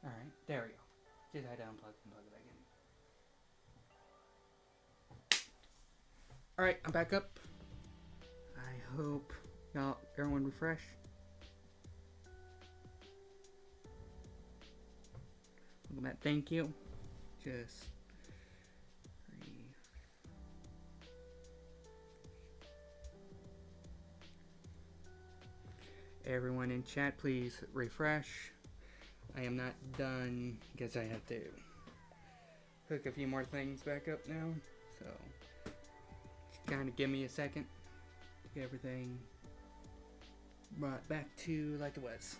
Alright, there we go. Just had to unplug and plug it back in. Alright, I'm back up. I hope everyone refresh. Welcome back. Thank you. Just everyone in chat, please refresh. I am not done because I have to hook a few more things back up now. So, kind of give me a second to get everything brought back to like it was.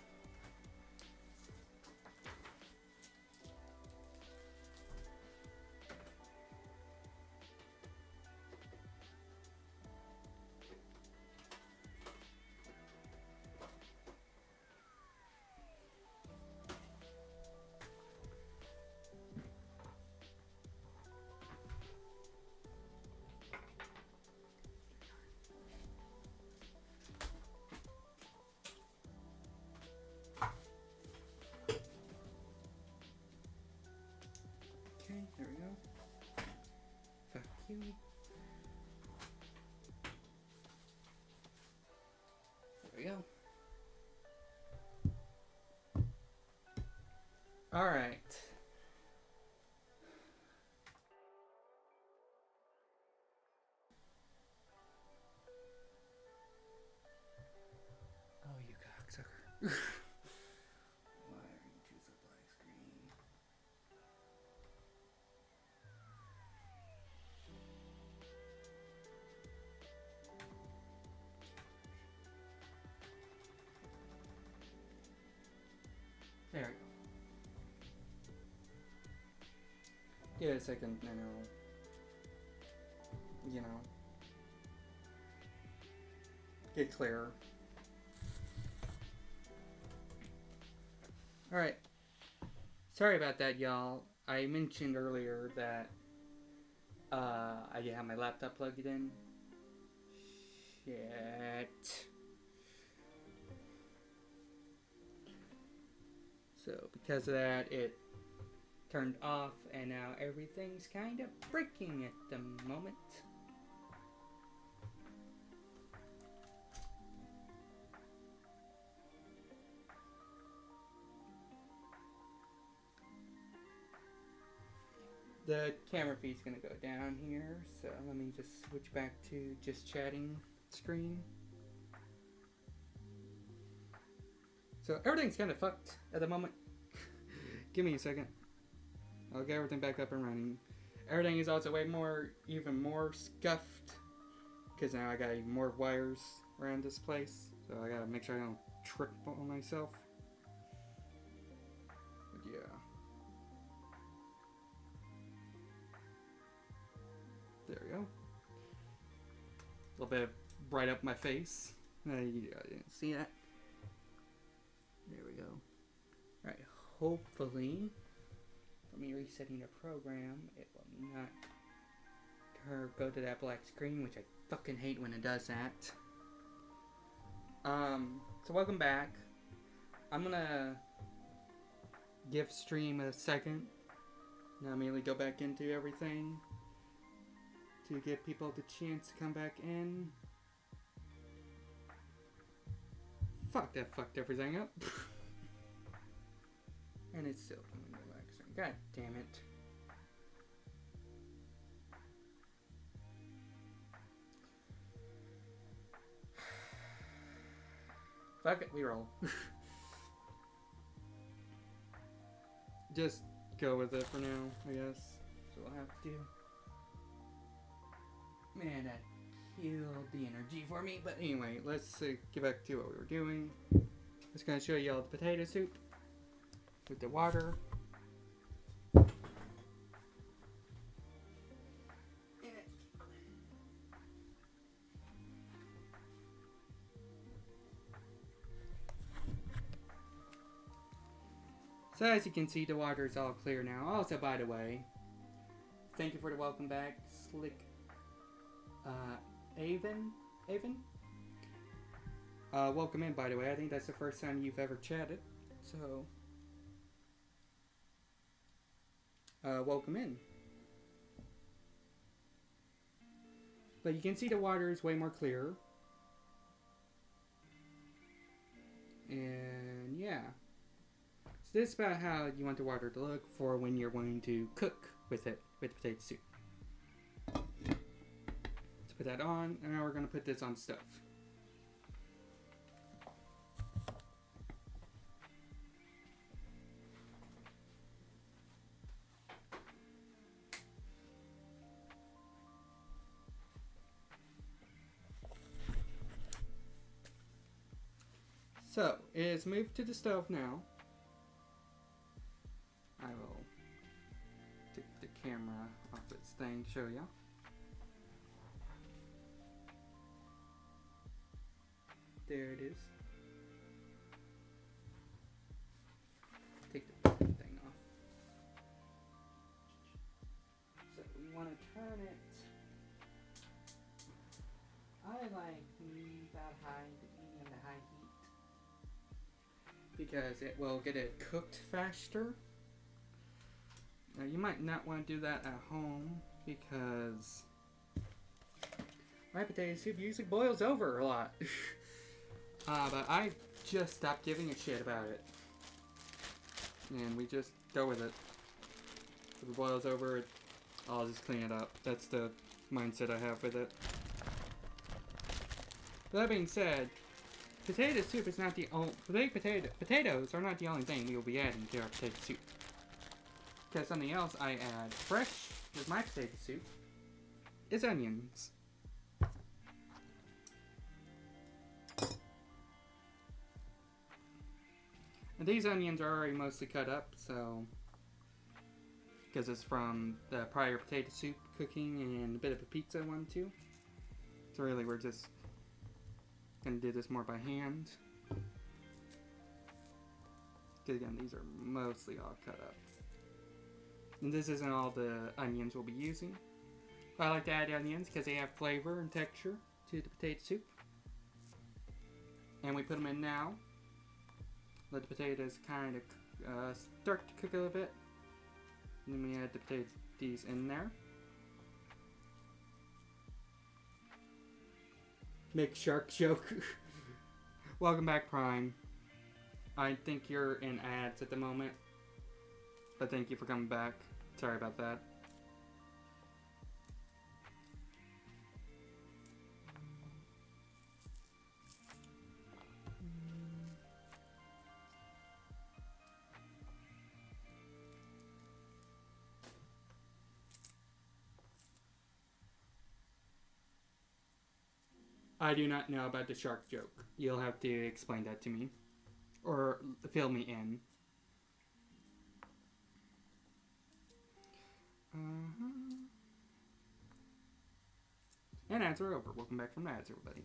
Okay, there we go. Fuck you. There we go. Alright. Oh, you cocksucker. Why are you choosing a black screen? There we go. Give it a second, and it'll, get clearer. Alright. Sorry about that, y'all. I mentioned earlier that I didn't have my laptop plugged in. Shit. So, because of that, it turned off, and now everything's kind of breaking at the moment. The camera feed's gonna go down here, so let me just switch back to just chatting screen. So everything's kind of fucked at the moment. Give me a second. I'll get everything back up and running. Everything is also even more scuffed, because now I got more wires around this place, so I gotta make sure I don't trip on myself. But yeah. There we go. A little bit bright up my face. You didn't see that. There we go. Alright, hopefully, for me resetting the program, it will not go to that black screen, which I fucking hate when it does that. So welcome back. I'm gonna give stream a second. Now immediately go back into everything to give people the chance to come back in. Fuck, that fucked everything up. And it's still coming to black screen. God damn it. Fuck it, we roll. Just go with it for now, I guess. So we'll have to. Man, that killed the energy for me. But anyway, let's get back to what we were doing. I'm just gonna show you all the potato soup with the water. So as you can see, the water is all clear now. Also, by the way, thank you for the welcome back, Slick Avon? Welcome in, by the way. I think that's the first time you've ever chatted. So, welcome in. But you can see the water is way more clear. And yeah. So this is about how you want the water to look for when you're wanting to cook with it, with potato soup. Let's put that on, and now we're going to put this on the stove. So, it is moved to the stove now. I will take the camera off its thing to show you. There it is. Take the thing off. So, we want to turn it. I like that high, medium to high heat. Because it will get it cooked faster. Now you might not want to do that at home because my potato soup usually boils over a lot. But I just stopped giving a shit about it. And we just go with it. If it boils over, I'll just clean it up. That's the mindset I have with it. That being said, potato soup is not the only... Potatoes are not the only thing we will be adding to our potato soup. Because something else I add fresh with my potato soup is onions. And these onions are already mostly cut up, so... Because it's from the prior potato soup cooking and a bit of a pizza one too. So really we're just gonna do this more by hand. Because again, these are mostly all cut up. And this isn't all the onions we'll be using. But I like to add onions because they have flavor and texture to the potato soup. And we put them in now. Let the potatoes kind of start to cook a little bit. And then we add the potatoes in there. Make shark joke. Welcome back, Prime. I think you're in ads at the moment. But thank you for coming back. Sorry about that. I do not know about the shark joke. You'll have to explain that to me. Or fill me in. And ads are over. Welcome back from ads, everybody.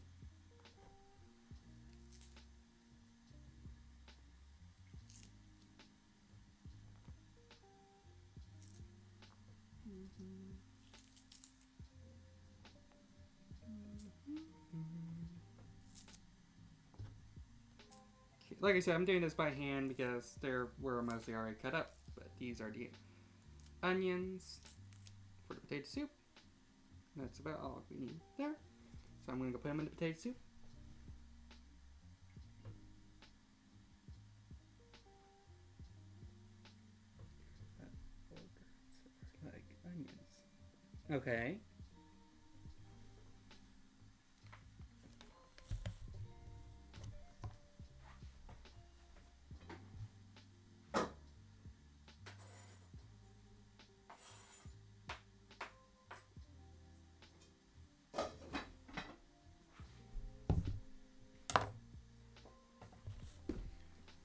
Like I said, I'm doing this by hand because they were mostly already cut up. But these are the onions for the potato soup. That's about all we need there. So I'm going to go put them in the potato soup. Like onions. Okay.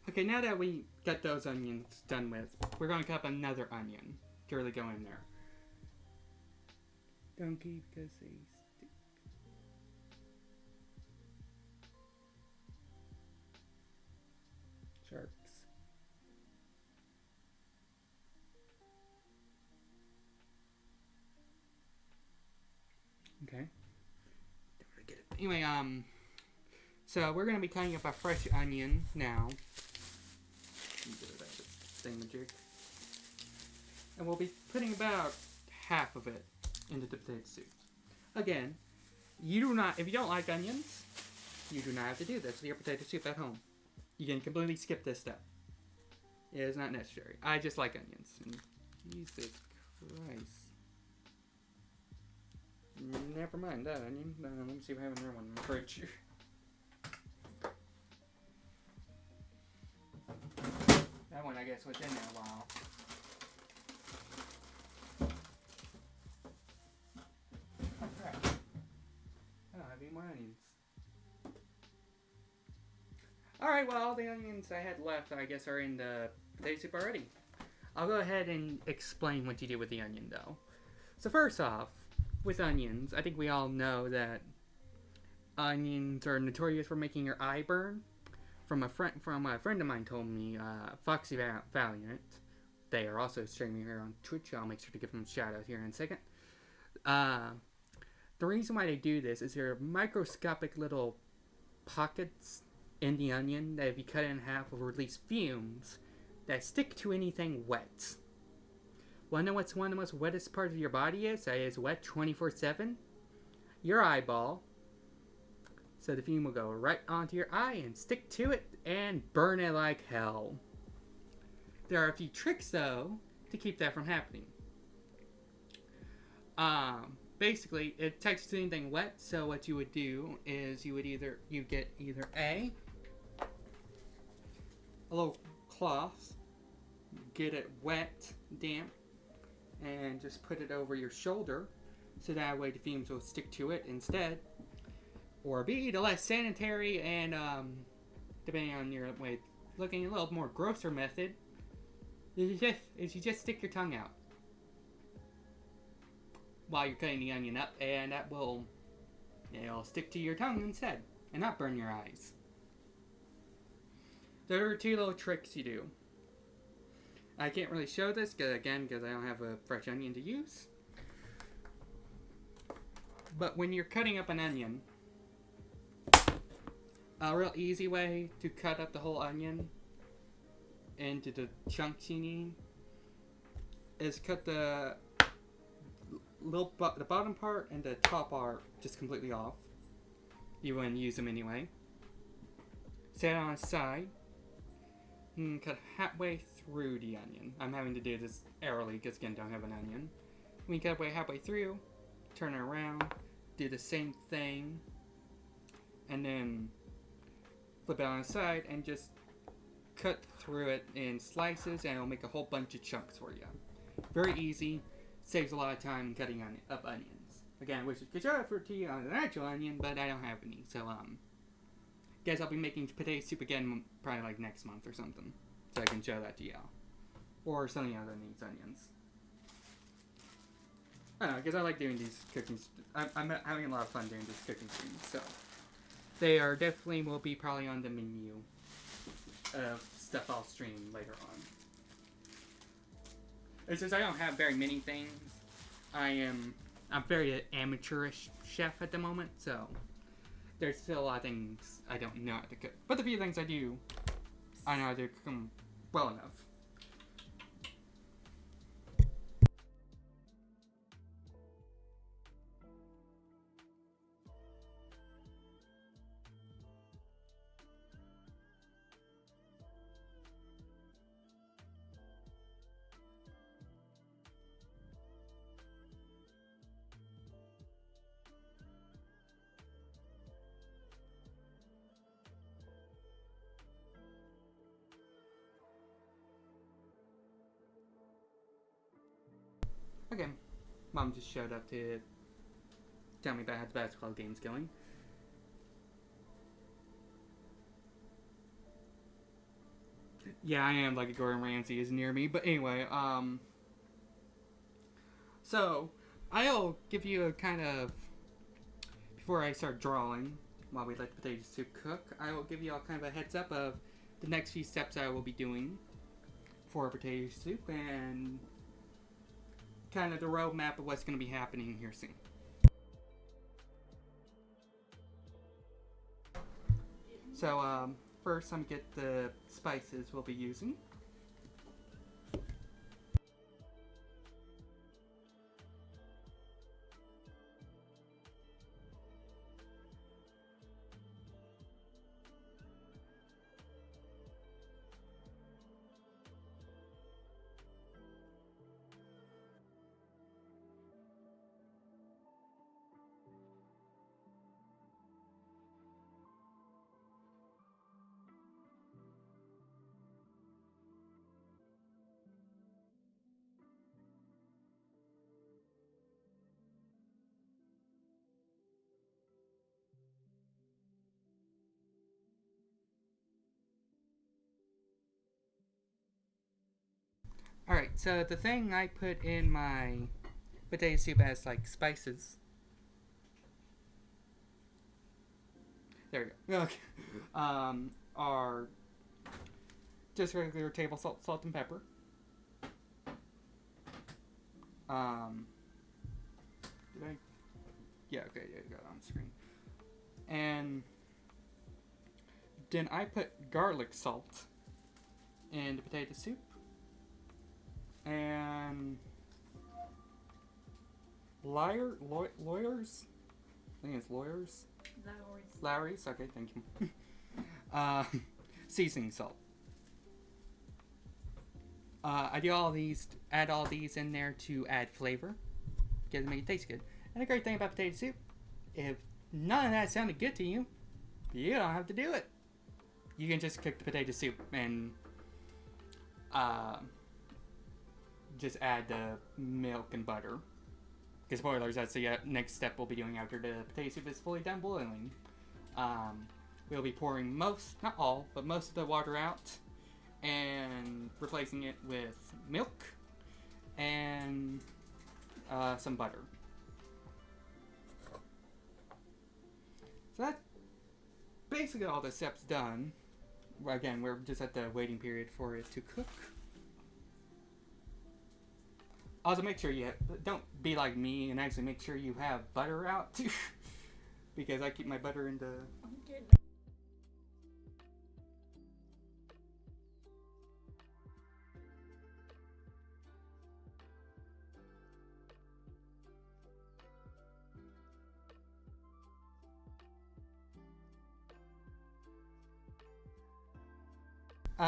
Okay, now that we got those onions done with, we're going to cut up another onion to really go in there. Donkey, because they stick. Sharks. Okay. Don't really get it. Anyway, so we're going to be cutting up a fresh onion now. Thingamajig. And we'll be putting about half of it into the potato soup. Again, you do not, if you don't like onions, you do not have to do this with your potato soup at home. You can completely skip this step. It is not necessary. I just like onions. And Jesus Christ. Never mind that onion. Let me see if I have another one in my fridge. That one, I guess, was in there a while. Oh, crap. I don't have any more onions. Alright, well, all the onions I had left, I guess, are in the potato soup already. I'll go ahead and explain what you do with the onion, though. So first off, with onions, I think we all know that onions are notorious for making your eye burn. From a friend of mine told me, Foxy Valiant. They are also streaming here on Twitch. I'll make sure to give them a shout out here in a second. The reason why they do this is there are microscopic little pockets in the onion that if you cut it in half will release fumes that stick to anything wet. Wanna know what's one of the most wettest parts of your body is? That is wet 24/7? Your eyeball. So the fume will go right onto your eye and stick to it and burn it like hell. There are a few tricks though to keep that from happening. Basically, it touches anything wet, so what you would do is you get either a little cloth, get it wet, damp, and just put it over your shoulder, so that way the fumes will stick to it instead. Or B, the less sanitary and, depending on your way, looking a little more grosser method, is you just stick your tongue out while you're cutting the onion up, and that will, it'll stick to your tongue instead, and not burn your eyes. There are two little tricks you do. I can't really show this, because I don't have a fresh onion to use. But when you're cutting up an onion, a real easy way to cut up the whole onion into the chunks you need is cut the bottom part and the top part just completely off. You wouldn't use them anyway. Set it on a side. And cut halfway through the onion. I'm having to do this airily because again, don't have an onion. When you cut halfway through, turn it around, do the same thing, and then flip it on the side and just cut through it in slices, and it'll make a whole bunch of chunks for you. Very easy, saves a lot of time cutting up onions. Again, I wish I could show it to you on an actual onion, but I don't have any. So guess I'll be making potato soup again probably like next month or something, so I can show that to y'all. Or something else that needs onions. I don't know, because I like doing these cooking. I'm having a lot of fun doing these cooking streams, so they are definitely will be probably on the menu of stuff I'll stream later on. It's just I don't have very many things. I'm very amateurish chef at the moment, so there's still a lot of things I don't know how to cook. But the few things I do, I know how to cook them well enough. Okay, Mom just showed up to tell me about how the basketball game's going. Yeah, I am like Gordon Ramsay is near me, but anyway, so I'll give you a kind of, before I start drawing, while we let the potato soup cook, I will give you all kind of a heads up of the next few steps I will be doing for potato soup and kind of the roadmap of what's going to be happening here soon. So, first I'm going to get the spices we'll be using. Alright, so the thing I put in my potato soup as like spices. There we go. Okay. Are just regular table salt, salt and pepper. Did I? Yeah, okay, yeah, got it on screen. And then I put garlic salt in the potato soup. And lawyers? I think it's lawyers. Lowry's, okay, thank you. Seasoning salt. I do all these, add all these in there to add flavor, because it make it taste good. And the great thing about potato soup, if none of that sounded good to you, you don't have to do it. You can just cook the potato soup and just add the milk and butter. Because spoilers, that's the next step we'll be doing after the potato soup is fully done boiling. We'll be pouring most, not all, but most of the water out and replacing it with milk and some butter. So that's basically all the steps done. Again, we're just at the waiting period for it to cook. Also, make sure you don't be like me and actually make sure you have butter out too, because I keep my butter in the.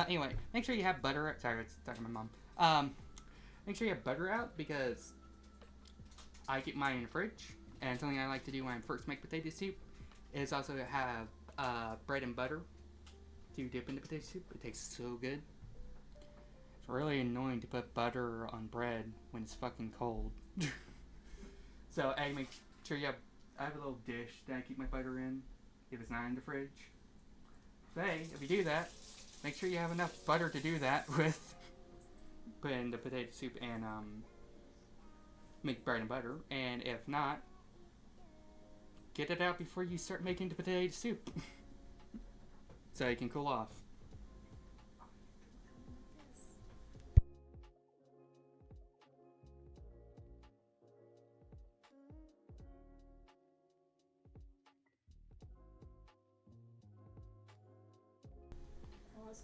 Anyway, make sure you have butter. Sorry, it's talking to my mom. Make sure you have butter out because I keep mine in the fridge. And something I like to do when I first make potato soup is also have bread and butter to dip into potato soup. It tastes so good. It's really annoying to put butter on bread when it's fucking cold. So I make sure you have. I have a little dish that I keep my butter in if it's not in the fridge. So hey, if you do that, make sure you have enough butter to do that with. Put in the potato soup and make bread and butter. And if not, get it out before you start making the potato soup. So it can cool off.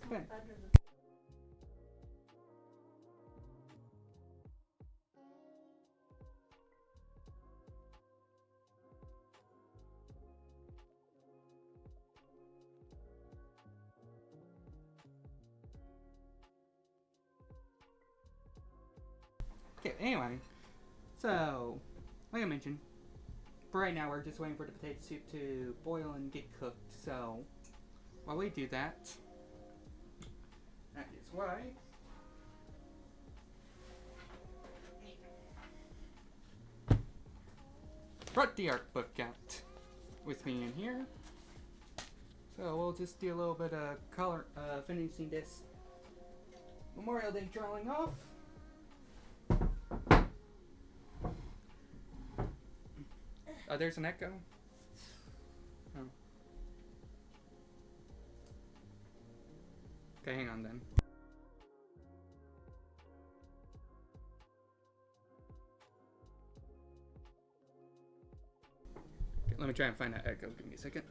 Okay. Okay, anyway. So, like I mentioned, for right now we're just waiting for the potato soup to boil and get cooked. So, while we do that, that is why brought the art book out with me in here. So we'll just do a little bit of color finishing this Memorial Day drawing off. Oh, there's an echo. Oh. Okay, hang on then. Okay, let me try and find that echo. Give me a second.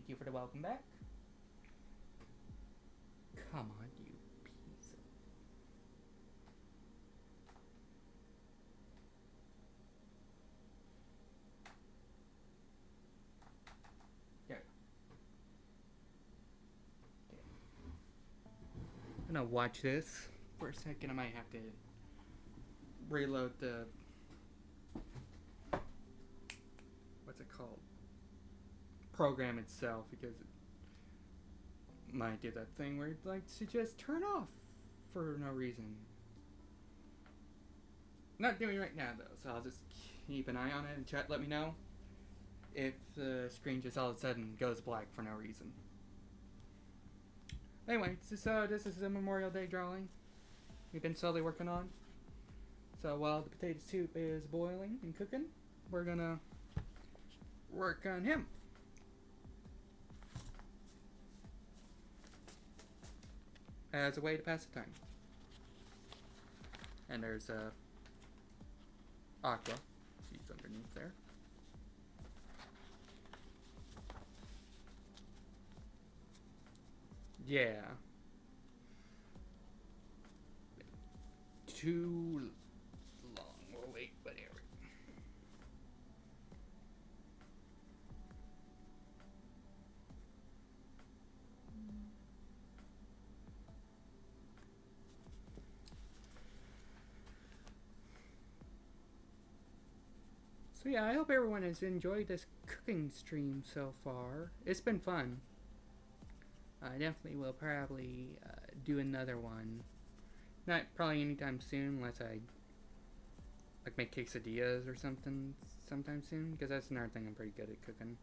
you for the welcome back. Come on, you piece of... Yeah. Okay. I'm gonna watch this for a second. I might have to reload the... what's it called? Program itself, because it might do that thing where it likes to just turn off for no reason. Not doing it right now though, so I'll just keep an eye on it and chat. Let me know if the screen just all of a sudden goes black for no reason. Anyway, so this is the Memorial Day drawing we've been slowly working on. So while the potato soup is boiling and cooking, we're gonna work on him. As a way to pass the time. And there's Aqua. She's underneath there. Yeah. Too long. We'll wait, whatever. So yeah, I hope everyone has enjoyed this cooking stream so far. It's been fun. I definitely will probably do another one. Not probably anytime soon, unless I like make quesadillas or something sometime soon, because that's another thing I'm pretty good at cooking.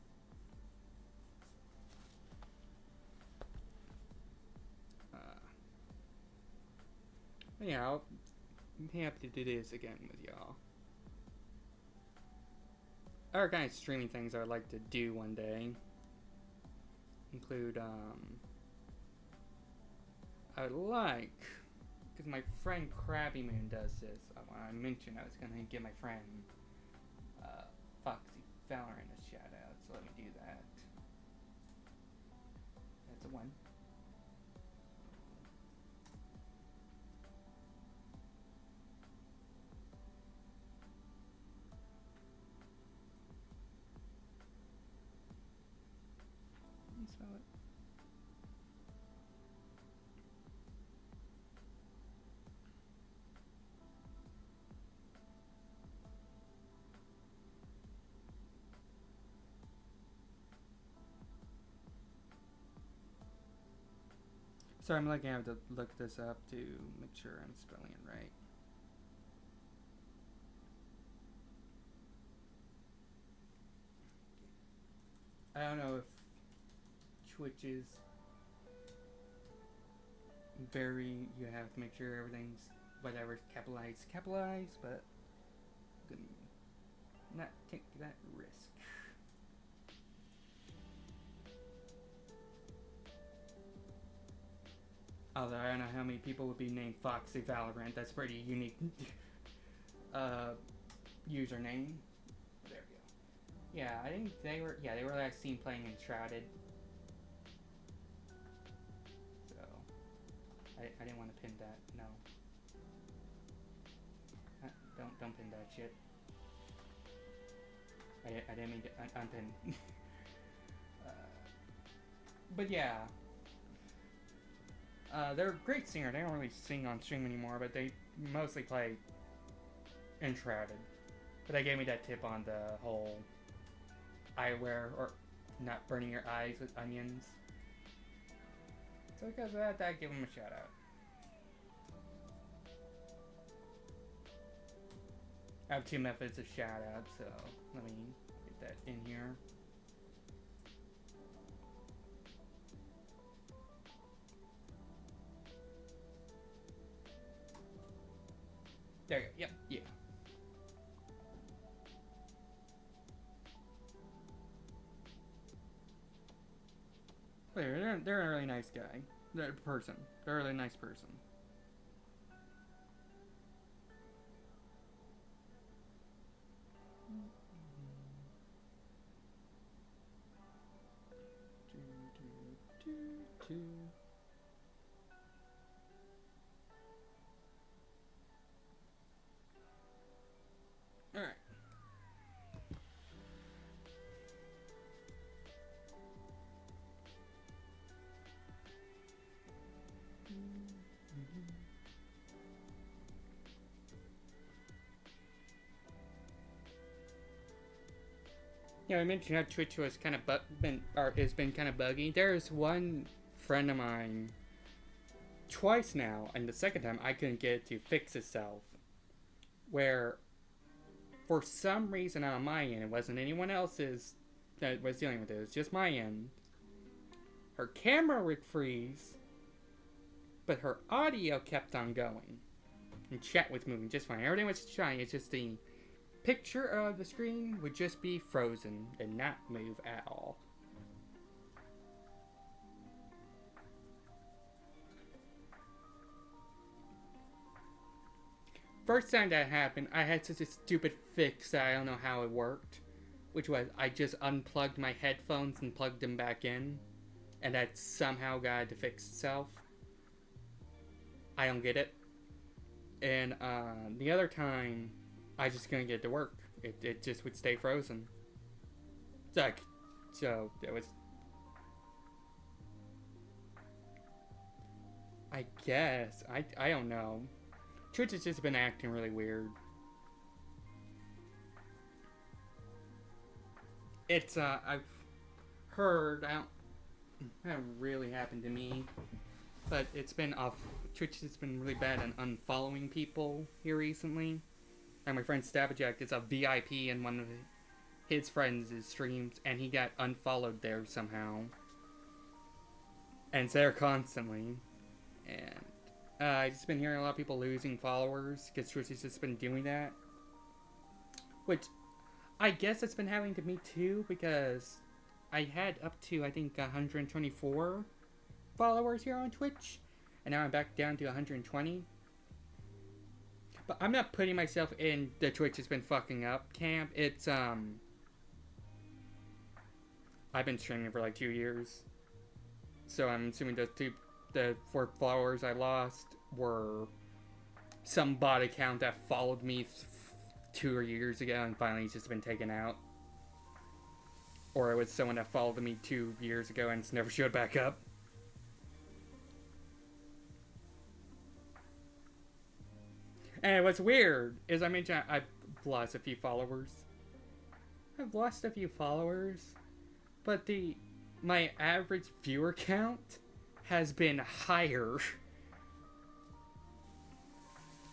Yeah, I'm happy to do this again with y'all. Other kind of streaming things I would like to do one day include, I would like, because my friend Krabby Moon does this, I mentioned I was going to give my friend Foxy Valorant a shout out, so let me do that. That's a one. Spell it. Sorry, I'm looking. I have to look this up to make sure I'm spelling it right. I don't know if Twitch is very, you have to make sure everything's whatever's capitalized, but I'm gonna not take that risk. Although I don't know how many people would be named Foxy Valorant. That's a pretty unique username. There we go. Yeah, I think they were last seen playing Enshrouded. So I didn't want to pin that. No. Don't pin that shit. I didn't mean to unpin. But yeah. They're a great singer. They don't really sing on stream anymore, but they mostly play Enshrouded. But they gave me that tip on the whole eyewear, or not burning your eyes with onions. So because of that, I give them a shout out. I have two methods of shout out, so let me get that in here. There you go. Yep. Yeah. They're a really nice guy. They're a person. They're a really nice person. Yeah, I mentioned how Twitch was kind of has been kind of buggy. There's one friend of mine twice now, and the second time I couldn't get it to fix itself. Where, for some reason on my end, it wasn't anyone else's that was dealing with it. It was just my end. Her camera would freeze, but her audio kept on going, and chat was moving just fine. Everything was fine. It's just the picture of the screen would just be frozen and not move at all. First time that happened, I had such a stupid fix that I don't know how it worked. Which was, I just unplugged my headphones and plugged them back in. And that somehow got it to fix itself. I don't get it. And the other time, I just couldn't get it to work. It just would stay frozen. So it was... I guess. I don't know. Twitch has just been acting really weird. It's, I've heard, it hasn't really happened to me, but it's been off, Twitch has been really bad on unfollowing people here recently. And my friend Stabajack is a VIP in one of his friends' streams, and he got unfollowed there somehow. And it's there constantly. And I've just been hearing a lot of people losing followers because Twitch has just been doing that. Which, I guess it's been happening to me too, because I had up to, I think, 124 followers here on Twitch. And now I'm back down to 120. But I'm not putting myself in the Twitch has been fucking up camp. It's, I've been streaming for like 2 years. So I'm assuming the 4 followers I lost were some bot account that followed me 2 years ago and finally it's just been taken out. Or it was someone that followed me 2 years ago and it's never showed back up. And what's weird is I mentioned I've lost a few followers. But my average viewer count has been higher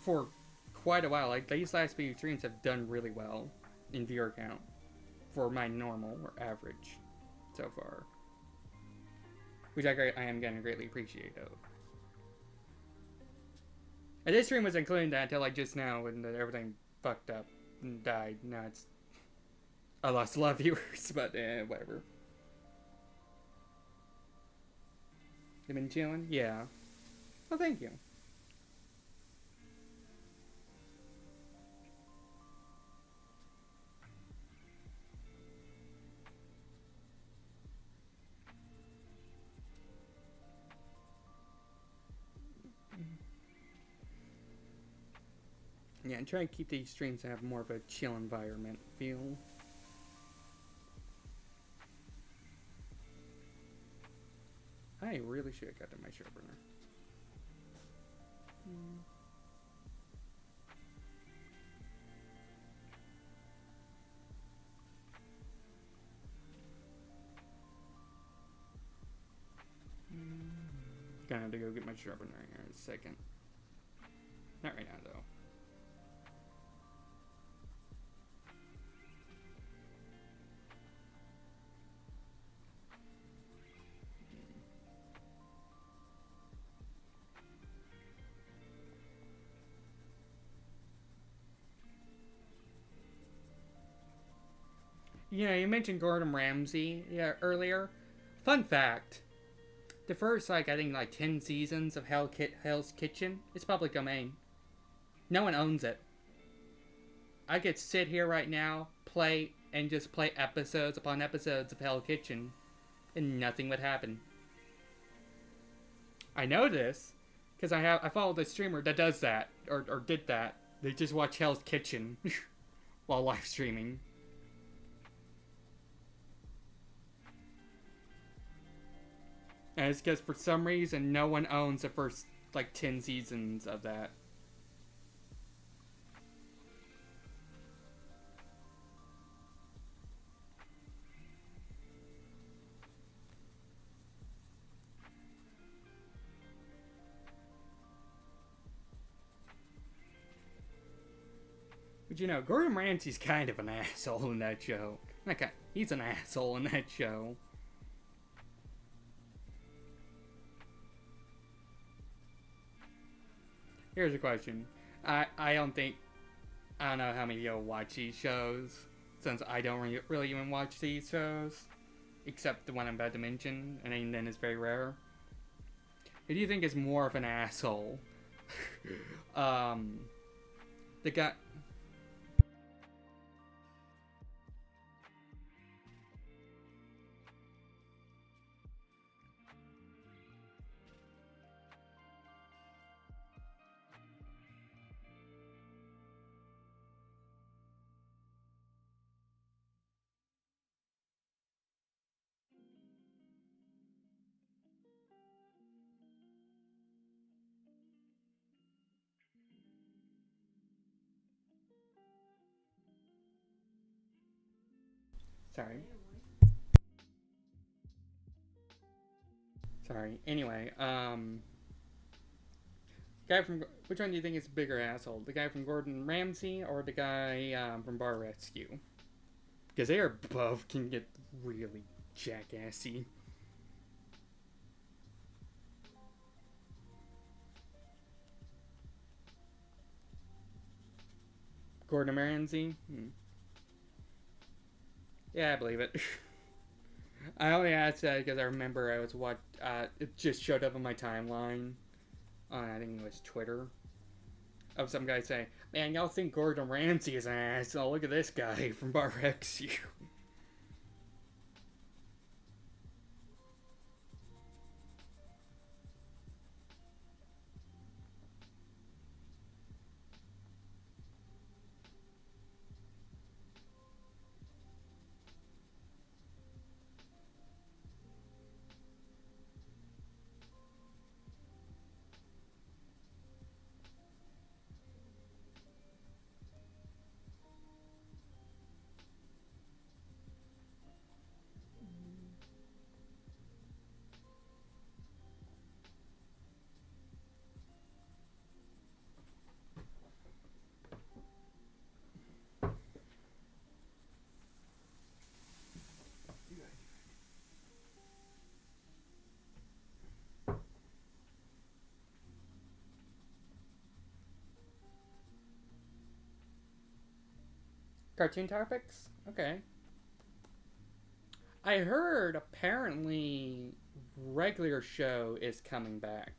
for quite a while. Like, these last few streams have done really well in viewer count for my normal or average so far, which I am going to greatly appreciate of. And this stream was including that until like just now when everything fucked up and died. Now I lost a lot of viewers, but whatever. You been chilling? Yeah. Well, thank you. Yeah, and try and keep these streams to have more of a chill environment feel. I really should have gotten my sharpener. Gonna have to go get my sharpener here in a second. Not right now, though. Yeah, you mentioned Gordon Ramsay earlier. Fun fact. The first, I think, 10 seasons of Hell's Kitchen is public domain. No one owns it. I could sit here right now, play episodes upon episodes of Hell's Kitchen, and nothing would happen. I know this, because I follow the streamer that does that, or did that. They just watch Hell's Kitchen while live streaming. And it's because for some reason no one owns the first 10 seasons of that. But you know, Gordon Ramsay's kind of an asshole in that show. He's an asshole in that show. Here's a question. I don't know how many of you watch these shows, since I don't really even watch these shows, except the one I'm about to mention, and even then it's very rare. Who do you think is more of an asshole? The guy... Sorry. Sorry. Anyway, guy from... Which one do you think is a bigger asshole? The guy from Gordon Ramsay or the guy from Bar Rescue? Because they are both can get really jackassy. Gordon Ramsay? Yeah, I believe it. I only asked that because I remember it just showed up on my timeline on, I think it was Twitter, of some guy saying, "Man, y'all think Gordon Ramsay is an asshole? Look at this guy from Bar Rescue." Cartoon topics? Okay. I heard apparently regular show is coming back.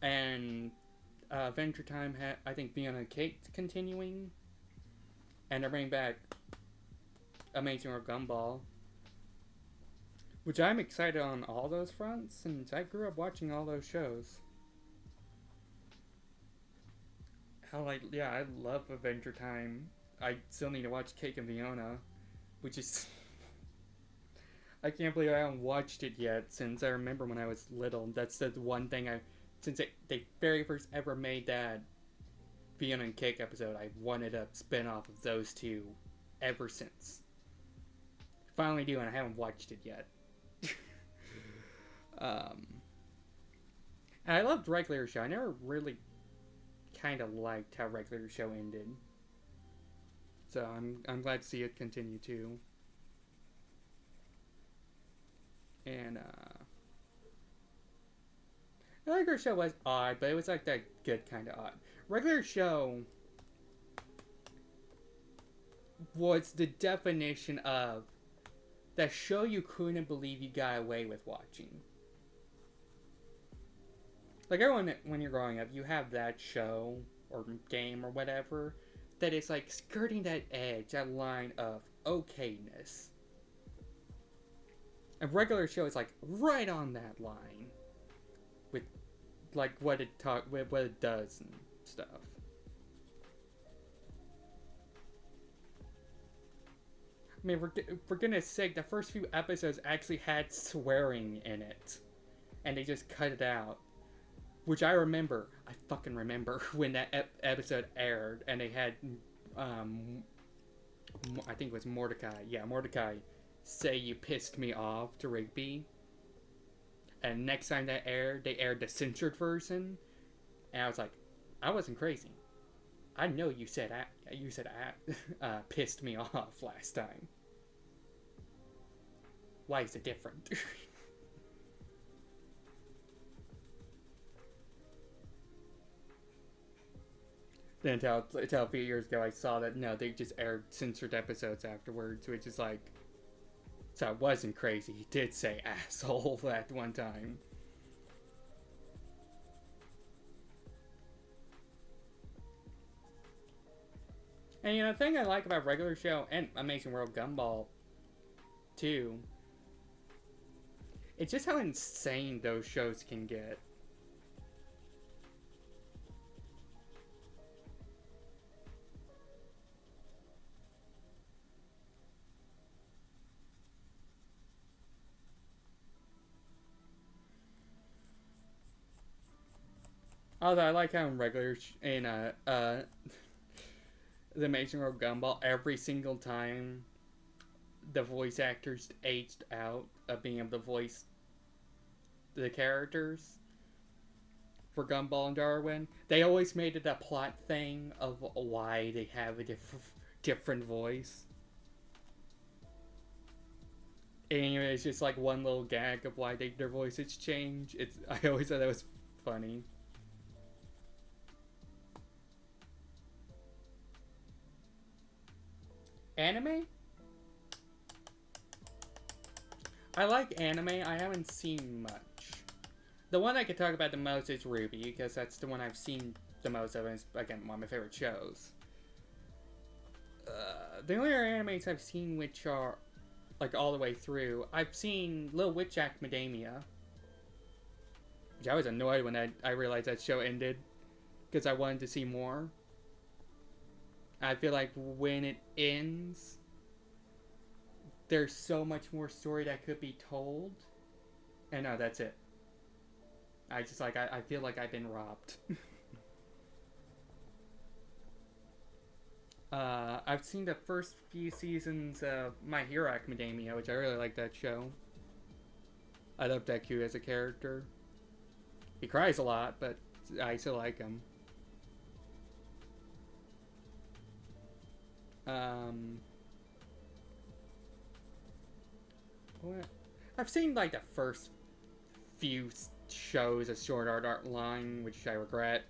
And Adventure Time I think Fiona and Kate's continuing. And they're bringing back Amazing World Gumball. Which I'm excited on all those fronts, since I grew up watching all those shows. I love Adventure Time. I still need to watch Cake and Fiona, which is... I can't believe I haven't watched it yet, since I remember when I was little. That's the one thing since they very first ever made that Fiona and Cake episode, I wanted a spin-off of those two ever since. Finally do, and I haven't watched it yet. I loved Regular Show. I never really kind of liked how Regular Show ended. So I'm glad to see it continue too. And the Regular Show was odd, but it was like that good kind of odd. Regular Show was the definition of that show you couldn't believe you got away with watching. Like everyone, when you're growing up, you have that show or game or whatever that is like skirting that edge, that line of okayness. A Regular Show is like right on that line with like what it does and stuff. I mean, for goodness sake, the first few episodes actually had swearing in it, and they just cut it out. Which I fucking remember when that episode aired, and they had, I think it was Mordecai. Yeah, Mordecai say "you pissed me off" to Rigby. And next time that aired, they aired the censored version, and I was like, I wasn't crazy. I know you said pissed me off last time. Why is it different? Then until a few years ago, I saw that no, they just aired censored episodes afterwards, which is like, so I wasn't crazy. He did say asshole that one time. And you know, the thing I like about regular show and Amazing World Gumball, too, it's just how insane those shows can get. Although I like how in regular in the Amazing World Gumball, every single time the voice actors aged out of being able to voice the characters for Gumball and Darwin, they always made it a plot thing of why they have a different voice. And it's just like one little gag of why their voices change. I always thought that was funny. Anime? I like anime. I haven't seen much. The one I could talk about the most is RWBY, because that's the one I've seen the most of, and it's, again, one of my favorite shows. The only other animes I've seen which are, like, all the way through, I've seen Little Witch Academia, which I was annoyed when I realized that show ended, because I wanted to see more. I feel like when it ends, there's so much more story that could be told. And no, that's it. I just like, I feel like I've been robbed. I've seen the first few seasons of My Hero Academia, which I really like that show. I love Deku as a character. He cries a lot, but I still like him. What? I've seen like the first few shows of Sword Art Online, which I regret.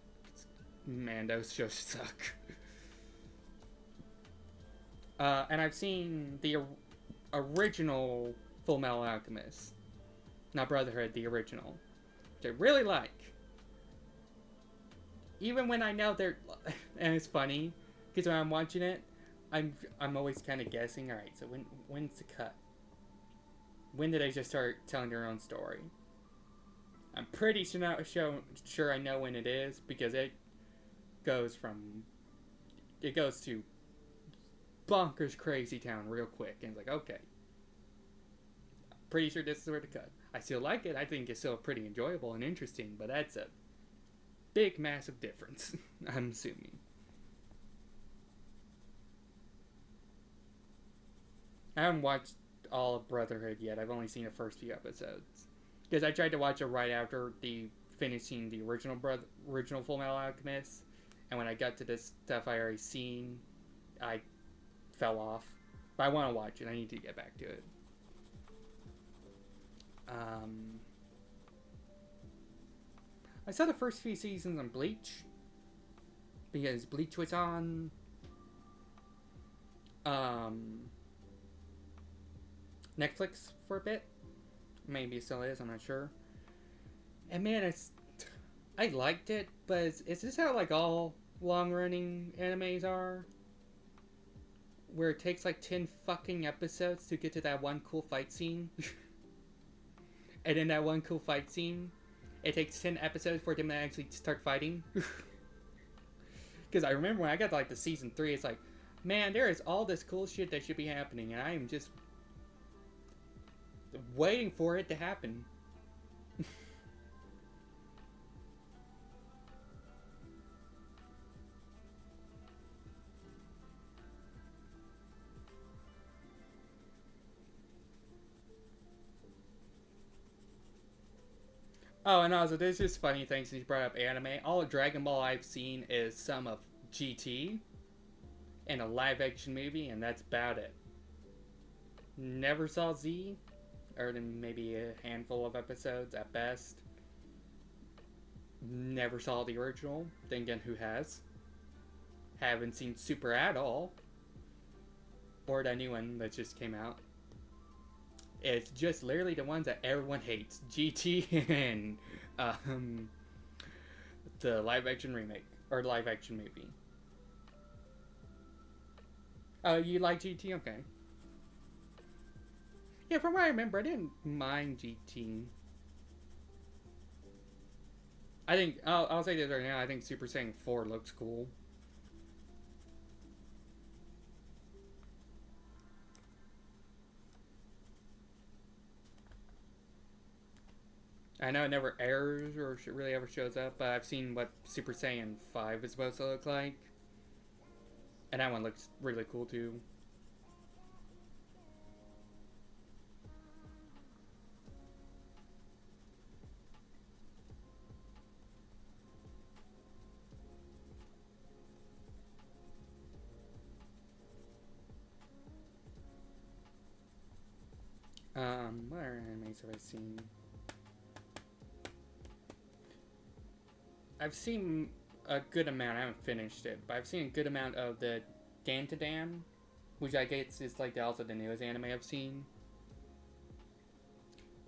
Man, those shows suck. And I've seen the original Full Metal Alchemist, not Brotherhood, the original, which I really like. Even when I know they're, and it's funny because when I'm watching it, I'm always kind of guessing. All right, so when's the cut? When did they just start telling their own story? I'm pretty sure I know when it is, because it goes to bonkers crazy town real quick, and it's like, okay, pretty sure this is where to cut. I still like it. I think it's still pretty enjoyable and interesting, but that's a big, massive difference. I'm assuming. I haven't watched all of Brotherhood yet. I've only seen the first few episodes, because I tried to watch it right after finishing the original Full Metal Alchemist, and when I got to this stuff I already seen, I fell off. But I want to watch it. I need to get back to it. I saw the first few seasons on Bleach, because Bleach was on Netflix for a bit. Maybe it still is, I'm not sure. And man, I liked it, but is this how like all long-running animes are? Where it takes like 10 fucking episodes to get to that one cool fight scene? And in that one cool fight scene, it takes 10 episodes for them to actually start fighting? Because I remember when I got to like the season 3, it's like, man, there is all this cool shit that should be happening, and I am just waiting for it to happen. Oh, and also, there's just funny things since you brought up anime. All of Dragon Ball I've seen is some of GT in a live action movie, and that's about it. Never saw Z, or maybe a handful of episodes at best. Never saw the original. Then again, who has? Haven't seen Super at all. Or the new one that just came out. It's just literally the ones that everyone hates. GT and the live action remake. Or live action movie. Oh, you like GT? Okay. Yeah, from what I remember, I didn't mind GT. I think, I'll say this right now, I think Super Saiyan 4 looks cool. I know it never airs or really ever shows up, but I've seen what Super Saiyan 5 is supposed to look like. And that one looks really cool too. What other animes have I seen? I've seen a good amount. I haven't finished it, but I've seen a good amount of the Dandadan, which I guess is like also the newest anime I've seen.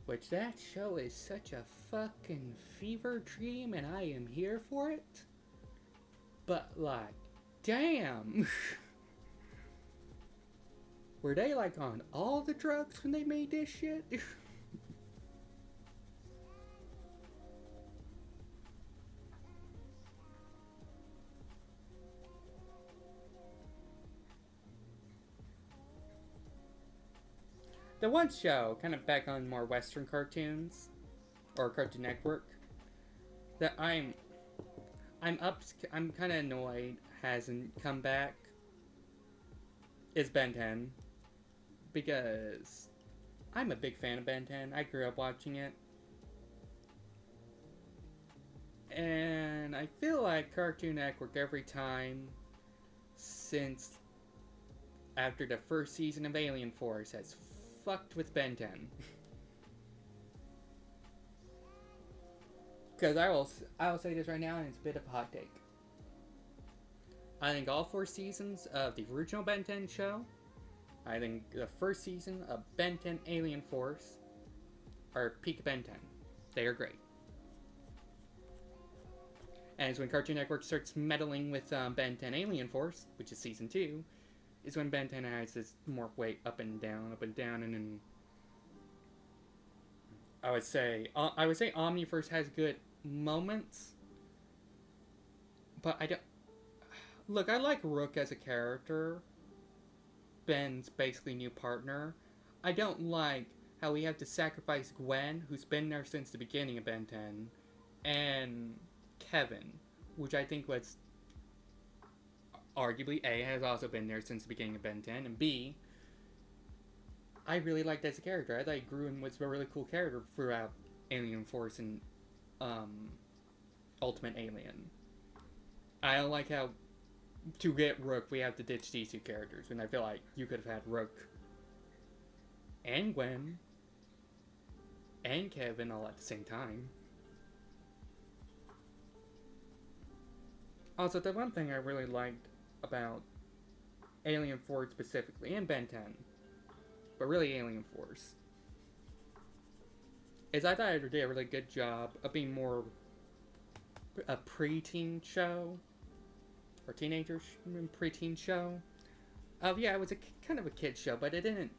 Which that show is such a fucking fever dream, and I am here for it. But like, damn. Were they like on all the drugs when they made this shit? The one show, kind of back on more Western cartoons, or Cartoon Network, that I'm kind of annoyed hasn't come back, is Ben 10. Because I'm a big fan of Ben 10. I grew up watching it. And I feel like Cartoon Network every time since after the first season of Alien Force has fucked with Ben 10. Because I will say this right now, and it's a bit of a hot take. I think all 4 seasons of the original Ben 10 show, I think the first season of Ben 10 Alien Force are peak Ben 10. They are great. And it's when Cartoon Network starts meddling with Ben 10 Alien Force, which is season 2, is when Ben 10 has this more weight up and down, and then I would say Omniverse has good moments, but I don't. Look, I like Rook as a character. Ben's basically new partner. I don't like how we have to sacrifice Gwen, who's been there since the beginning of Ben 10, and Kevin, which I think was arguably A, has also been there since the beginning of Ben 10, and B, I really liked as a character. I thought he grew and was a really cool character throughout Alien Force and Ultimate Alien. I don't like how to get Rook we have to ditch these 2 characters, and I feel like you could have had Rook and Gwen and Kevin all at the same time. Also, the one thing I really liked about Alien Force specifically, and Ben 10, but really Alien Force, is I thought I did a really good job of being more a preteen show, or preteen show. Yeah, it was kind of a kid show, but it didn't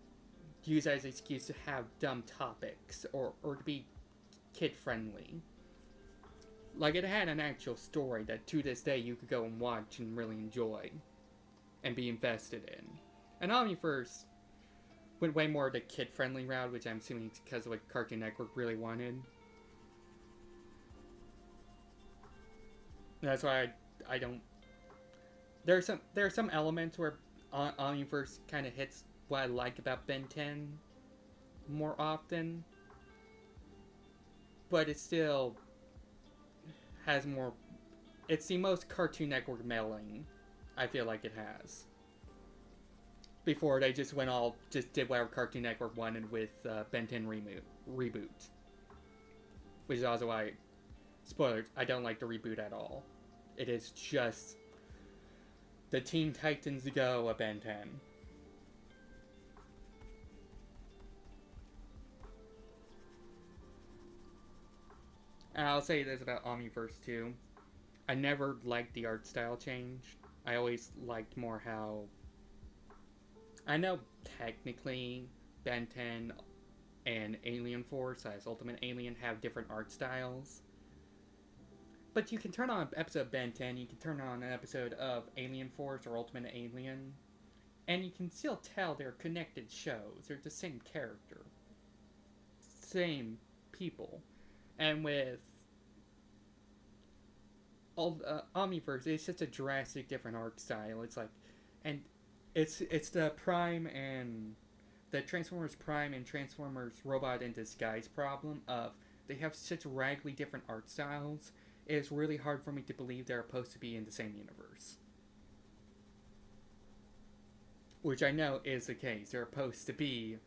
use as an excuse to have dumb topics or to be kid friendly. Like, it had an actual story that to this day you could go and watch and really enjoy and be invested in. And Omniverse went way more the kid friendly route, which I'm assuming is because of what Cartoon Network really wanted. That's why I don't. There are some elements where Omniverse kind of hits what I like about Ben 10 more often, but it still has more It's the most Cartoon Network mailing I feel like it has. Before they just did whatever Cartoon Network wanted with Ben 10 reboot. Which is also why, spoilers, I don't like the reboot at all. It is just the Teen Titans Go of Ben 10. And I'll say this about Omniverse too. I never liked the art style change. I always liked more how... I know technically Ben 10 and Alien Force as Ultimate Alien have different art styles. But you can turn on an episode of Ben 10, you can turn on an episode of Alien Force or Ultimate Alien, and you can still tell they're connected shows. They're the same character. Same people. And with Omniverse, it's just a drastic different art style. It's like, and it's the Prime and the Transformers Prime and Transformers Robot in Disguise problem of they have such radically different art styles. It's really hard for me to believe they're supposed to be in the same universe. Which I know is the case. They're supposed to be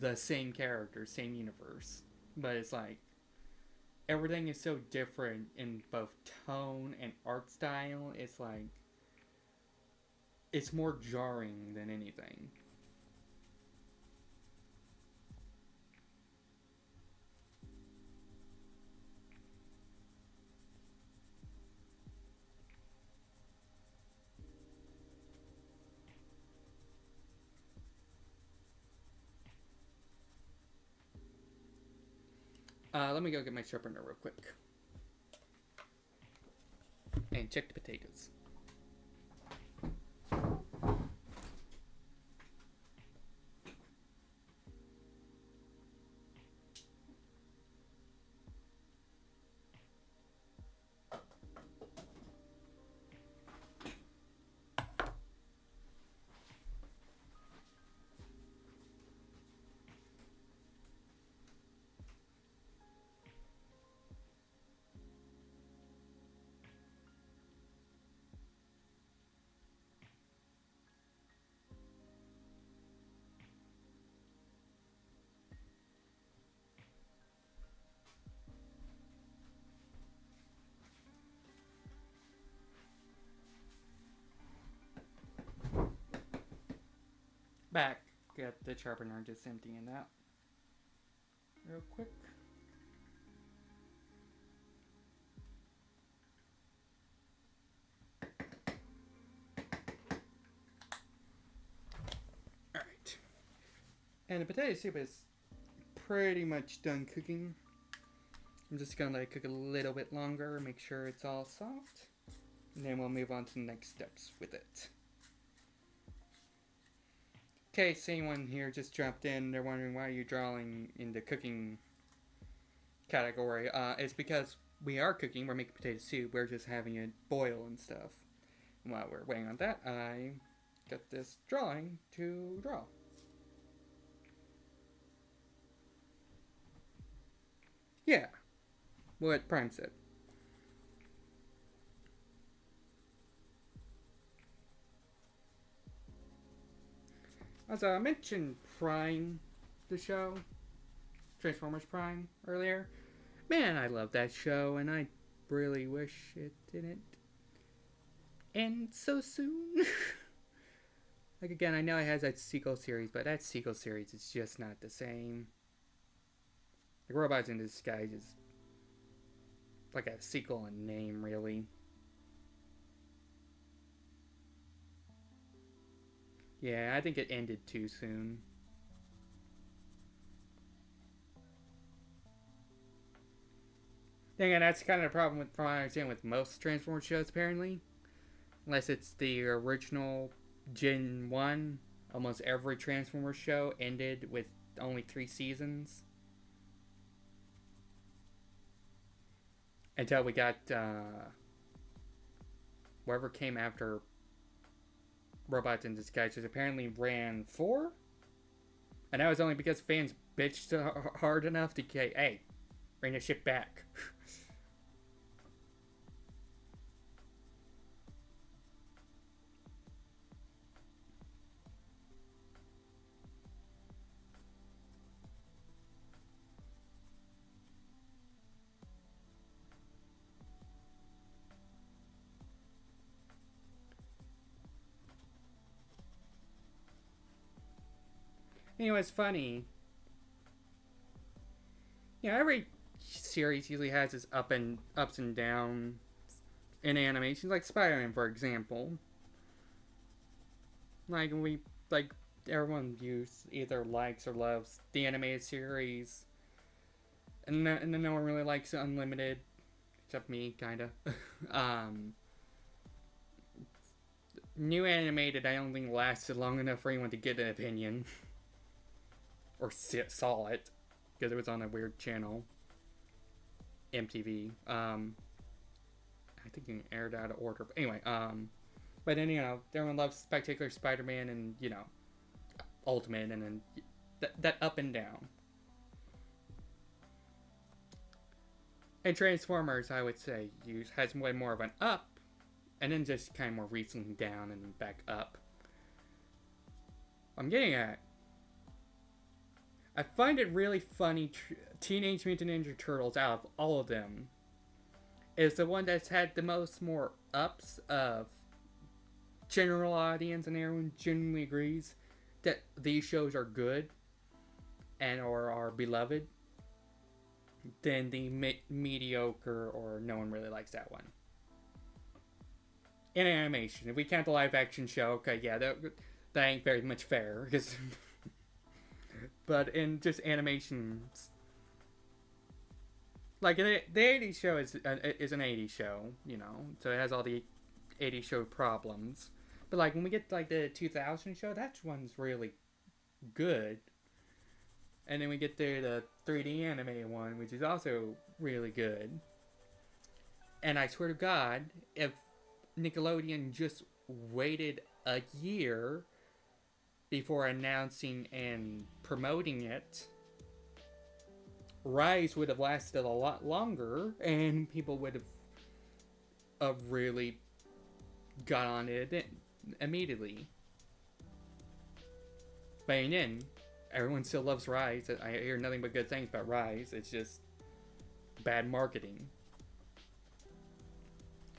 the same character, same universe. But it's like, everything is so different in both tone and art style. It's like, it's more jarring than anything. Let me go get my sharpener real quick. And check the potatoes. Back. Get the sharpener, just emptying that real quick. Alright. And the potato soup is pretty much done cooking. I'm just gonna let it cook a little bit longer, make sure it's all soft. And then we'll move on to the next steps with it. In case anyone here just jumped in, they're wondering why you're drawing in the cooking category. It's because we are cooking, we're making potato soup, we're just having it boil and stuff. And while we're waiting on that, I got this drawing to draw. Yeah, what Prime said. As I mentioned Prime, the show, Transformers Prime, earlier. Man, I love that show, and I really wish it didn't end so soon. Like, again, I know it has that sequel series, but that sequel series is just not the same. Like, Robots in Disguise is like a sequel in name, really. Yeah, I think it ended too soon. Again, that's kind of the problem with, from what I understand, with most Transformers shows, apparently. Unless it's the original Gen 1, almost every Transformers show ended with only 3 seasons. Until we got, whatever came after Robots in Disguise, which apparently ran 4? And that was only because fans bitched hard enough to say, hey, bring the shit back. It's funny. Every series usually has its ups and downs in animations, like Spider-Man, for example. Like we like everyone either likes or loves the animated series, and then no one really likes Unlimited, except me, kinda. um, New animated, I don't think lasted long enough for anyone to get an opinion or saw it because it was on a weird channel, MTV. I think it aired out of order. But anyway, but then everyone loves Spectacular Spider-Man and Ultimate, and then that up and down. And Transformers, I would say, has way more of an up, and then just kind of more recently down and back up. I'm getting at. I find it really funny. Teenage Mutant Ninja Turtles, out of all of them, is the one that's had the most more ups of general audience, and everyone genuinely agrees that these shows are good and or are beloved, than the mediocre or no one really likes that one. In animation, if we count the live action show, okay, yeah, that ain't very much fair, because but in just animations, like the 80s show is an 80s show, so it has all the 80s show problems. But like when we get like the 2000 show, that one's really good. And then we get the 3D anime one, which is also really good. And I swear to God, if Nickelodeon just waited a year before announcing and promoting it, Rise would have lasted a lot longer, and people would have really got on it immediately. But then, everyone still loves Rise. I hear nothing but good things about Rise. It's just bad marketing.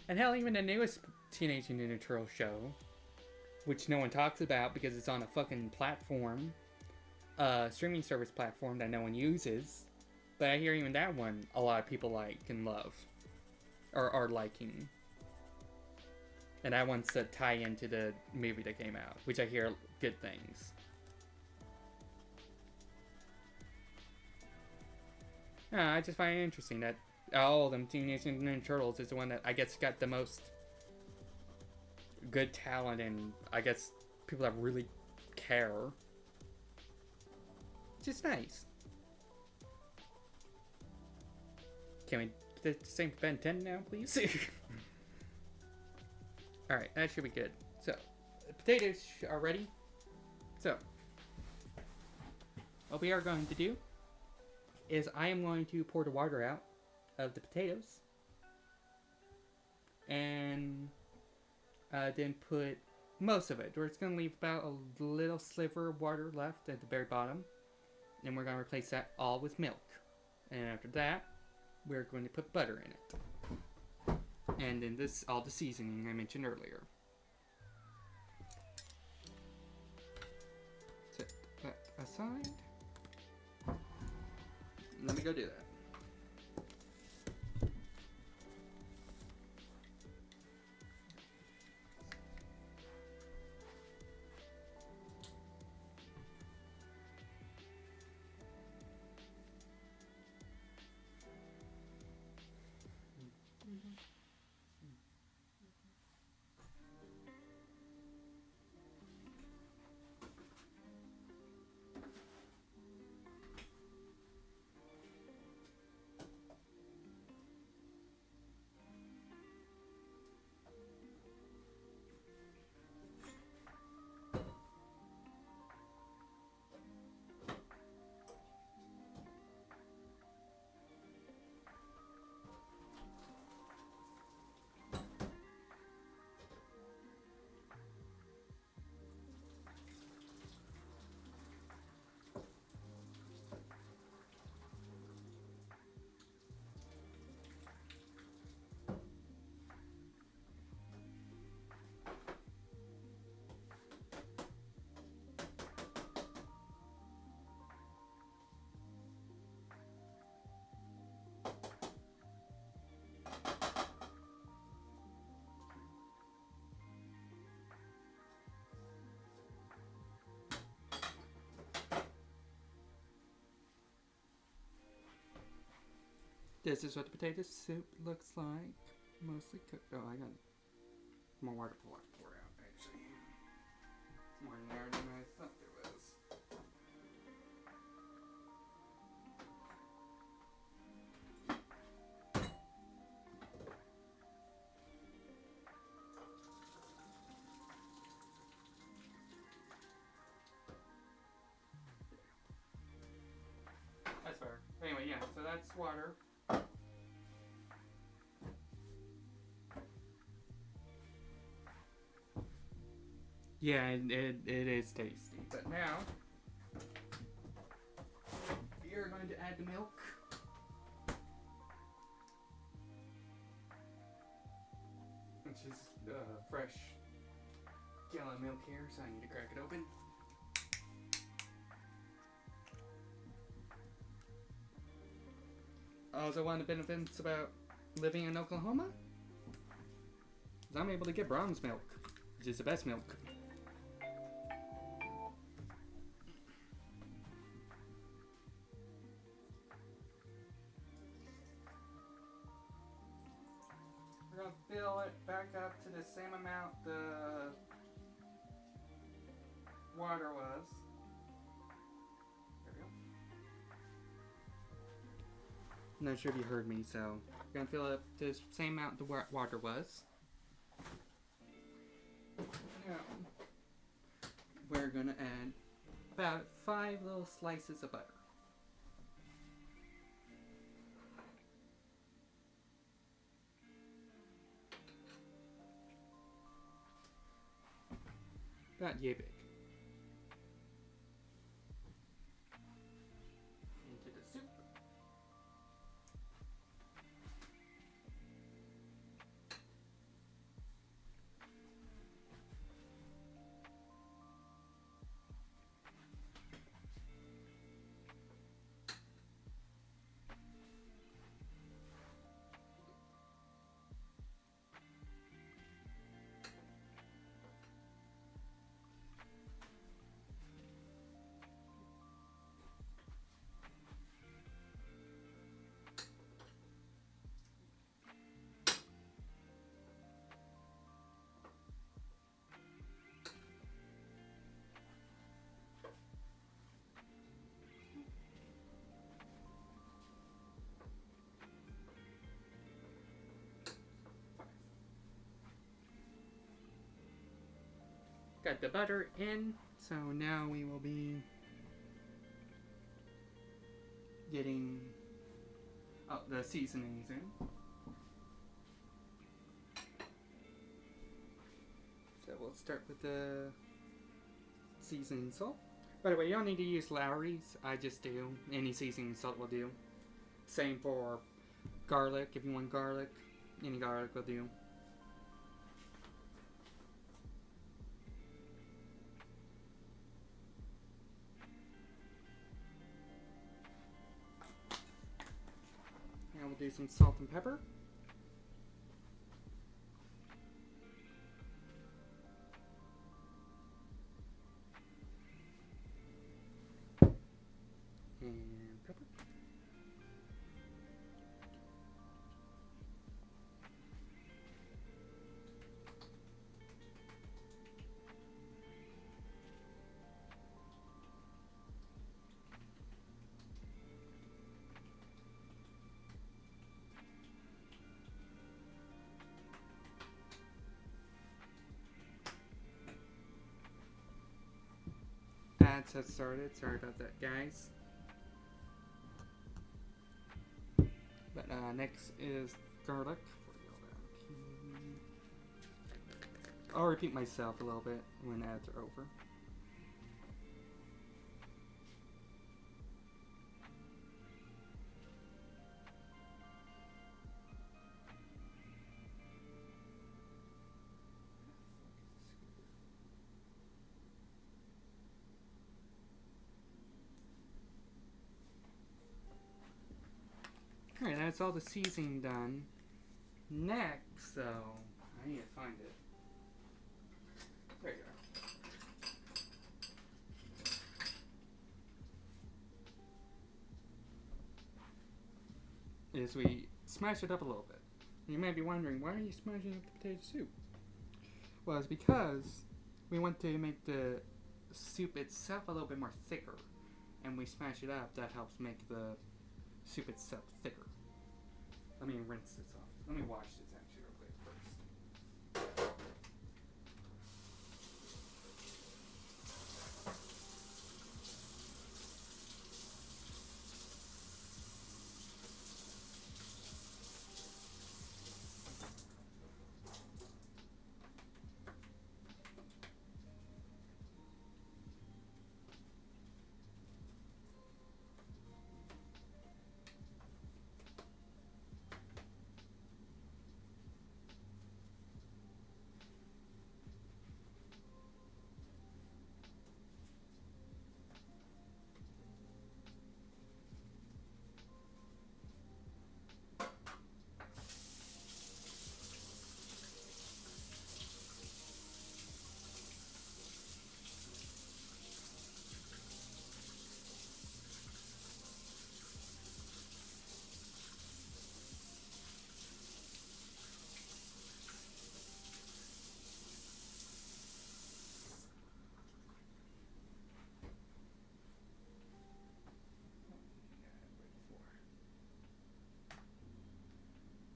And hell, even the newest Teenage Mutant Ninja Turtles show, which no one talks about because it's on a fucking platform, streaming service platform that no one uses. But I hear even that one a lot of people like and love, or are liking. And that one's to tie into the movie that came out, which I hear good things. I just find it interesting that all of them Teenage Mutant Ninja Turtles is the one that I guess got the most good talent, and I guess people that really care. Just nice. Can we get the same Ben 10 now, please? Alright, that should be good. So, the potatoes are ready. So, what we are going to do is I am going to pour the water out of the potatoes. And then put most of it. We're just going to leave about a little sliver of water left at the very bottom. And we're going to replace that all with milk. And after that, we're going to put butter in it. And then this, all the seasoning I mentioned earlier. Set that aside. Let me go do that. This is what the potato soup looks like. Mostly cooked. Oh, I got more water pour out, actually. It's more in there than I thought there was. That's fair. Anyway, yeah, so that's water. Yeah, it is tasty. But now, we are going to add the milk. Which is fresh gallon milk here, so I need to crack it open. Also, one of the benefits about living in Oklahoma is I'm able to get bronze milk, which is the best milk. We're gonna fill it back up to the same amount the water was. There we go. I'm not sure if you heard me, so we're gonna fill it up to the same amount the water was. Now, we're gonna add about 5 little slices of butter. About yay big. Into the soup. Got the butter in, so now we will be getting the seasonings in. So we'll start with the seasoning salt. By the way, you don't need to use Lowry's, I just do. Any seasoning salt will do. Same for garlic, if you want garlic, any garlic will do. Now we'll do some salt and pepper. And pepper. Ads have started. Sorry about that, guys. But next is garlic. I'll repeat myself a little bit when ads are over. Alright, that's all the seasoning done. Next, though, I need to find it. There you go. is we smash it up a little bit. You may be wondering, why are you smashing up the potato soup? Well, it's because we want to make the soup itself a little bit more thicker. And we smash it up, that helps make the soup itself thicker. Let me rinse this off. Let me wash this actually real quick first.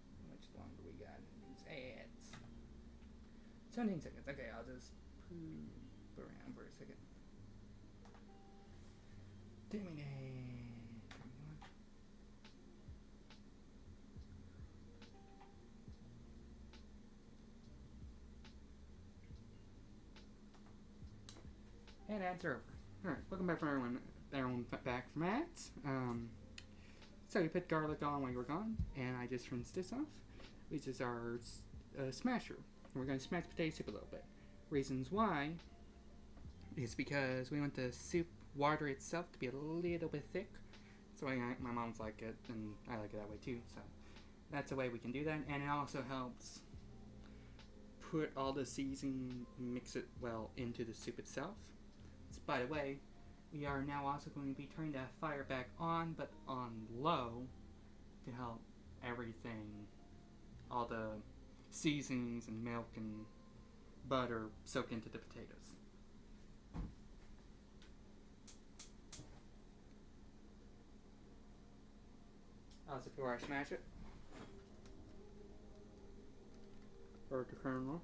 How much longer we got in these ads? 17 seconds. Okay, I'll just poop around for a second. Damn it. And ads are over. Alright, welcome back for everyone back from ads. So we put garlic on while you were gone, and I just rinsed this off, which is our smasher. And we're going to smash potato soup a little bit. Reasons why is because we want the soup water itself to be a little bit thick. That's the way my mom's like it, and I like it that way too. So that's a way we can do that, and it also helps put all the seasoning, mix it well into the soup itself. So, by the way, we are now also going to be turning that fire back on, but on low, to help everything, all the seasonings and milk and butter soak into the potatoes. Also, before I smash it, or the kernel.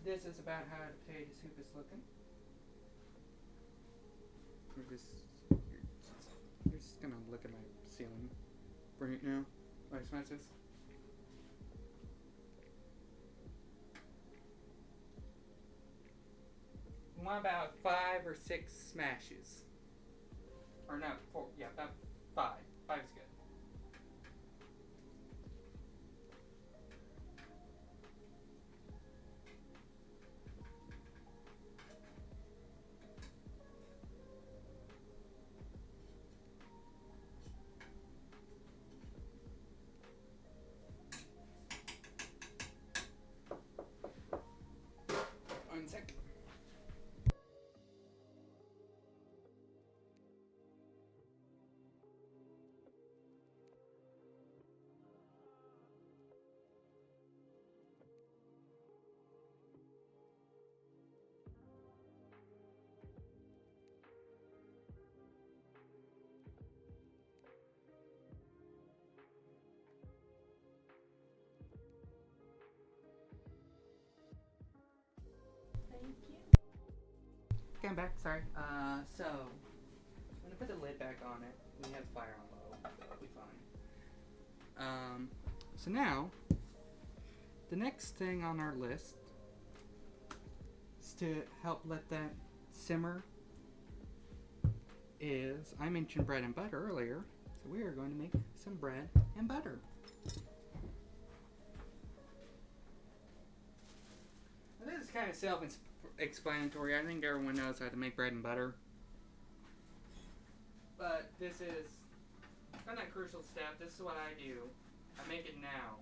This is about how the potato soup is looking. You're just gonna look at my ceiling right now. While I smash this. We want about 5 or 6 smashes. Or no, 4. Yeah, about 5. 5 is good. One sec. Thank you. Okay, I'm back. Sorry. So I'm gonna put the lid back on it. We have fire on low, so it'll be fine. So now the next thing on our list is to help let that simmer. Is I mentioned bread and butter earlier, so we are going to make some bread and butter. Now, this is kind of self-explanatory. I think everyone knows how to make bread and butter. But this is kind of a crucial step. This is what I do. I make it now.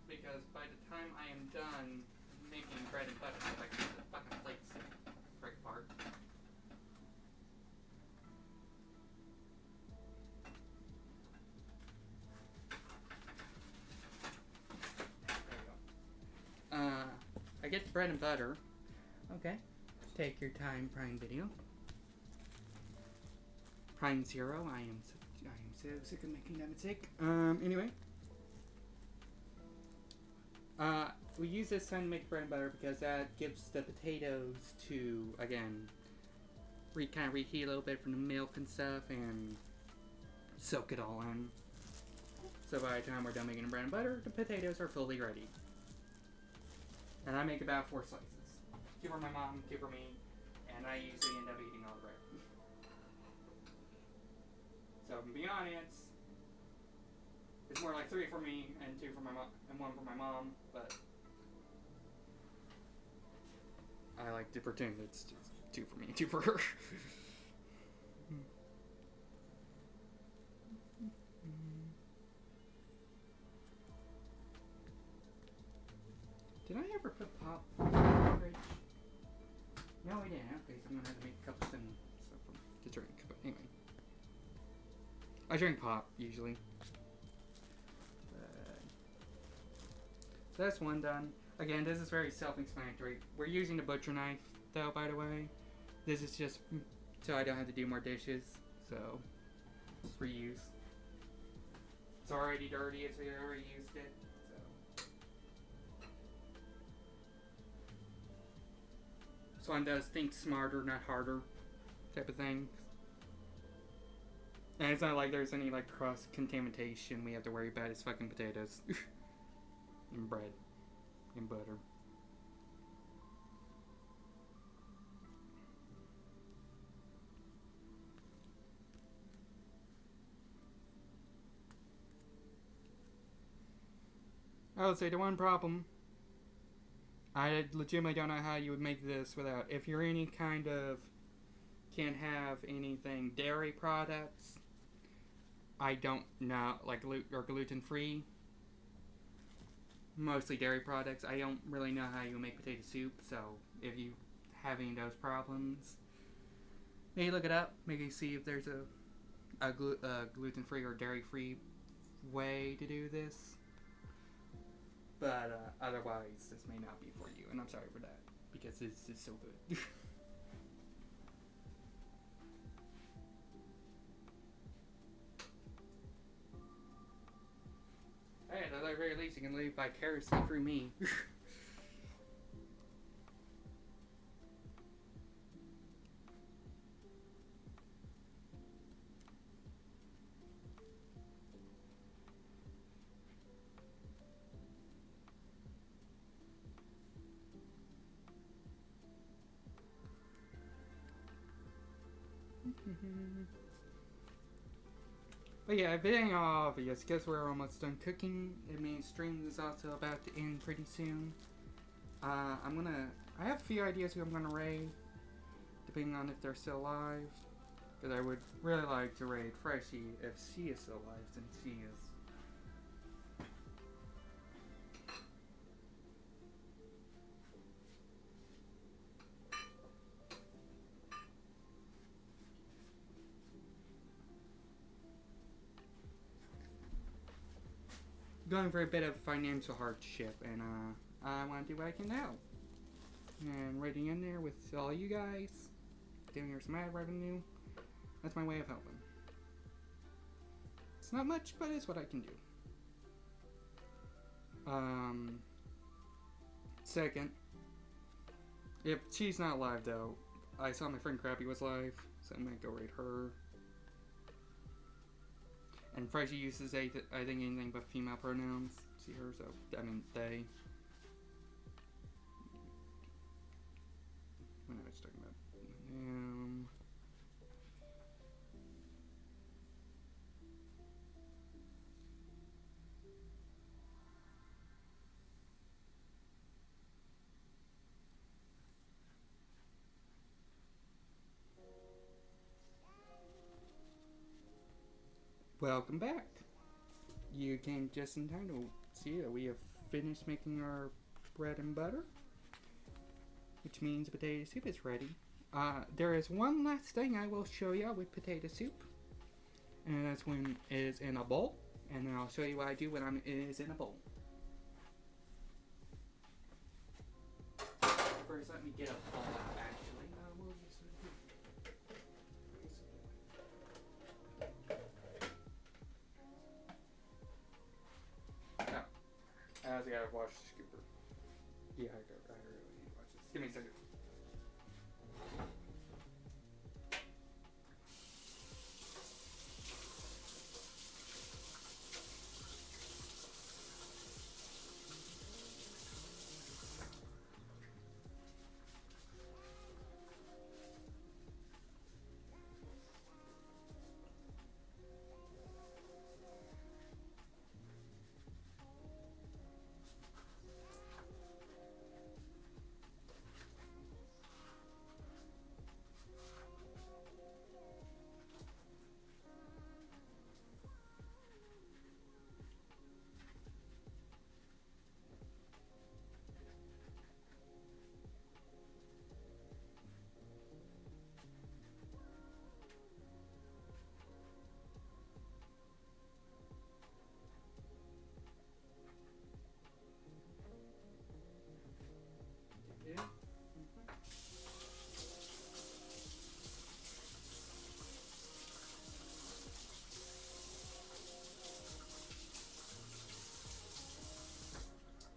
Because by the time I am done making bread and butter, if I can get the fucking plates break apart. get the bread and butter. Okay. Take your time, Prime Video. Prime Zero. I am so sick of making that mistake. Anyway. We use this time to make bread and butter because that gives the potatoes to, again, kind of reheat a little bit from the milk and stuff and soak it all in. So by the time we're done making the bread and butter, the potatoes are fully ready. And I make about 4 slices. 2 for my mom, 2 for me, and I usually end up eating all the bread. So to be honest, it's more like 3 for me and 2 for my mom and 1 for my mom, but I like to pretend it's just 2 for me and 2 for her. Did I ever put pop in the fridge? No, I didn't. Okay, so I'm gonna have to make cups and stuff to drink. But anyway, I drink pop usually. So that's one done. Again, this is very self-explanatory. We're using the butcher knife, though, by the way. This is just so I don't have to do more dishes. So, it's reuse. It's already dirty as we already used it. So, one does think smarter, not harder, type of thing. And it's not like there's any like cross-contamination we have to worry about. It's fucking potatoes. And bread. And butter. I would say the one problem, I legitimately don't know how you would make this without, if you're any kind of, can't have anything dairy products, I don't know, like or gluten free, mostly dairy products, I don't really know how you make potato soup, so if you have any of those problems, maybe look it up, maybe see if there's a gluten free or dairy free way to do this. But otherwise, this may not be for you, and I'm sorry for that, because this is so good. Hey, at the very least, you can live vicariously through me. But yeah, if it ain't obvious, guess we're almost done cooking. It means stream is also about to end pretty soon. I have a few ideas who I'm gonna raid, depending on if they're still alive. Because I would really like to raid Freshie if she is still alive, since she is. Going for a bit of financial hardship, and I want to do what I can now. And raiding in there with all you guys, giving her some ad revenue. That's my way of helping. It's not much, but it's what I can do. Second, if she's not live though, I saw my friend Crappy was live, so I might go raid her. And Freshie uses I think anything but female pronouns. See her, so I mean they. What I was talking about. Welcome back. You came just in time to see that we have finished making our bread and butter, which means potato soup is ready. There is one last thing I will show you with potato soup, and that's when it is in a bowl, and then I'll show you what I do when it is in a bowl. First, let me get a bowl out, actually. I also gotta wash the scooper. Yeah, I really need to watch this. Give me a second. Yeah.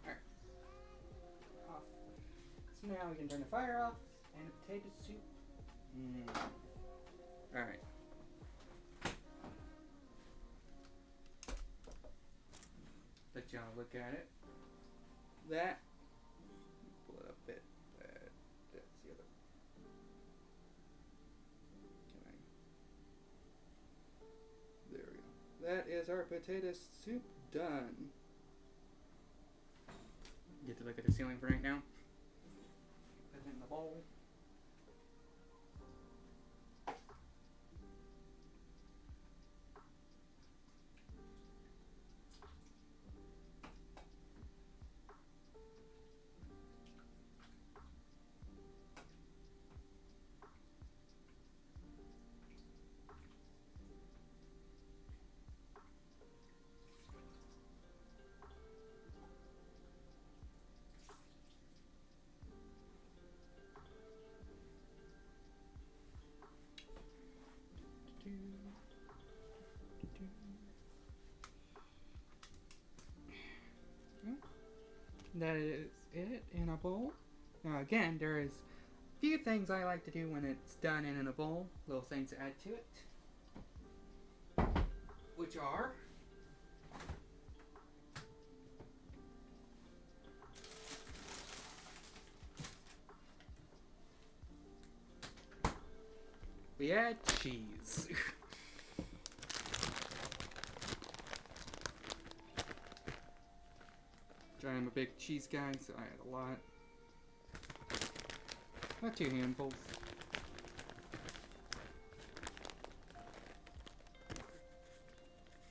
Alright. Off. So now we can turn the fire off and the potato soup. Alright. Let y'all look at it. That. Pull it up a bit. That's the other. Can I? There we go. That is our potato soup done. Get to look at the ceiling for right now. Put it in the bowl. That is it in a bowl. Now again, there is a few things I like to do when it's done in a bowl. Little things to add to it. Which are we add cheese. I'm a big cheese guy, so I add a lot. Not 2 handfuls.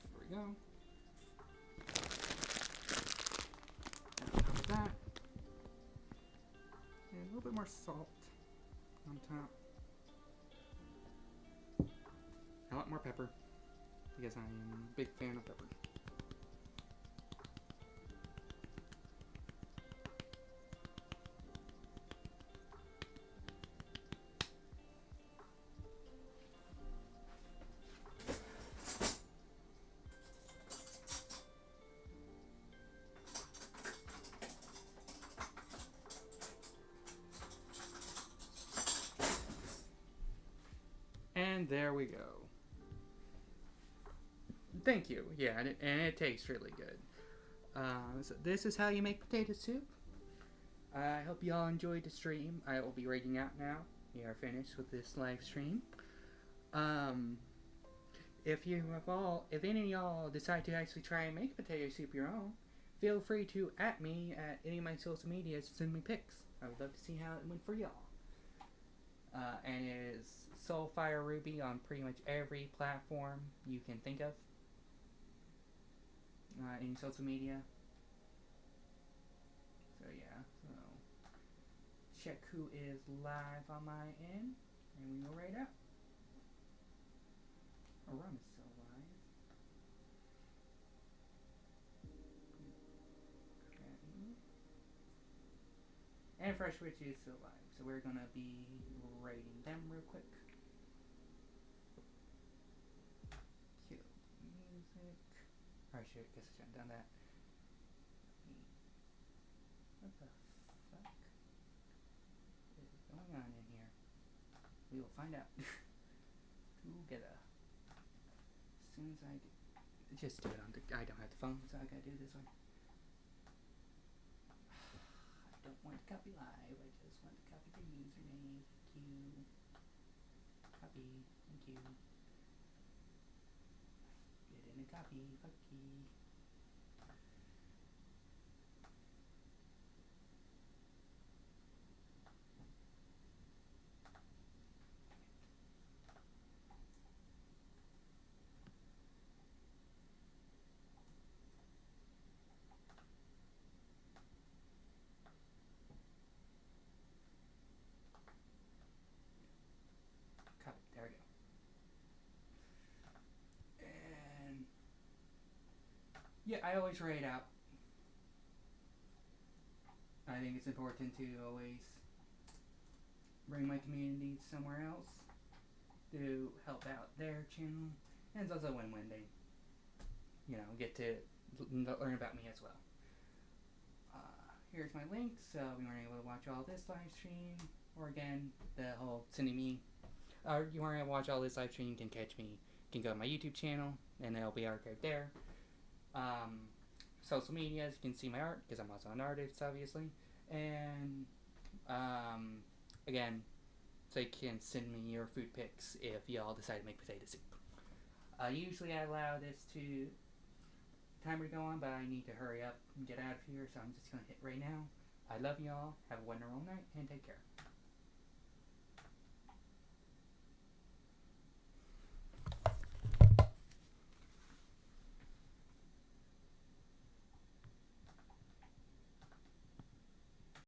There we go. On top of that. And a little bit more salt on top. A lot more pepper, because I am a big fan of pepper. And there we go. Thank you. Yeah, and it tastes really good. So this is how you make potato soup. I hope you all enjoyed the stream. I will be rating out now. We are finished with this live stream. If any of y'all decide to actually try and make potato soup your own, feel free to @ me at any of my social medias to send me pics. I would love to see how it went for y'all. And it is Soulfire Ruby on pretty much every platform you can think of. Any social media. So yeah, so check who is live on my end, and we will rate out. Oh, Rum is still live. Okay. And Fresh Witch is still alive, so we're gonna be raiding them real quick. Kill music. Or I guess I shouldn't have done that. What the fuck is going on in here? We will find out together. As soon as I do. Just do it on the. I don't have the phone, so I gotta do this one. I don't want to copy live, I just want to copy the username. Thank you. Copy. Thank you. Get in a copy. Fuck you. Copy. There we go. And yeah, I always write out. I think it's important to always bring my community somewhere else to help out their channel, and it's also a win-win. They, get to learn about me as well. Here's my link, so if you weren't able to watch all this live stream, or again, the whole sending me, or you weren't able to watch all this live stream, you can catch me, you can go to my YouTube channel, and it'll be archived there. Social medias, you can see my art, because I'm also an artist, obviously, and, again, so you can send me your food pics if y'all decide to make potato soup. Usually I allow this to timer to go on, but I need to hurry up and get out of here, so I'm just going to hit right now. I love y'all, have a wonderful night, and take care.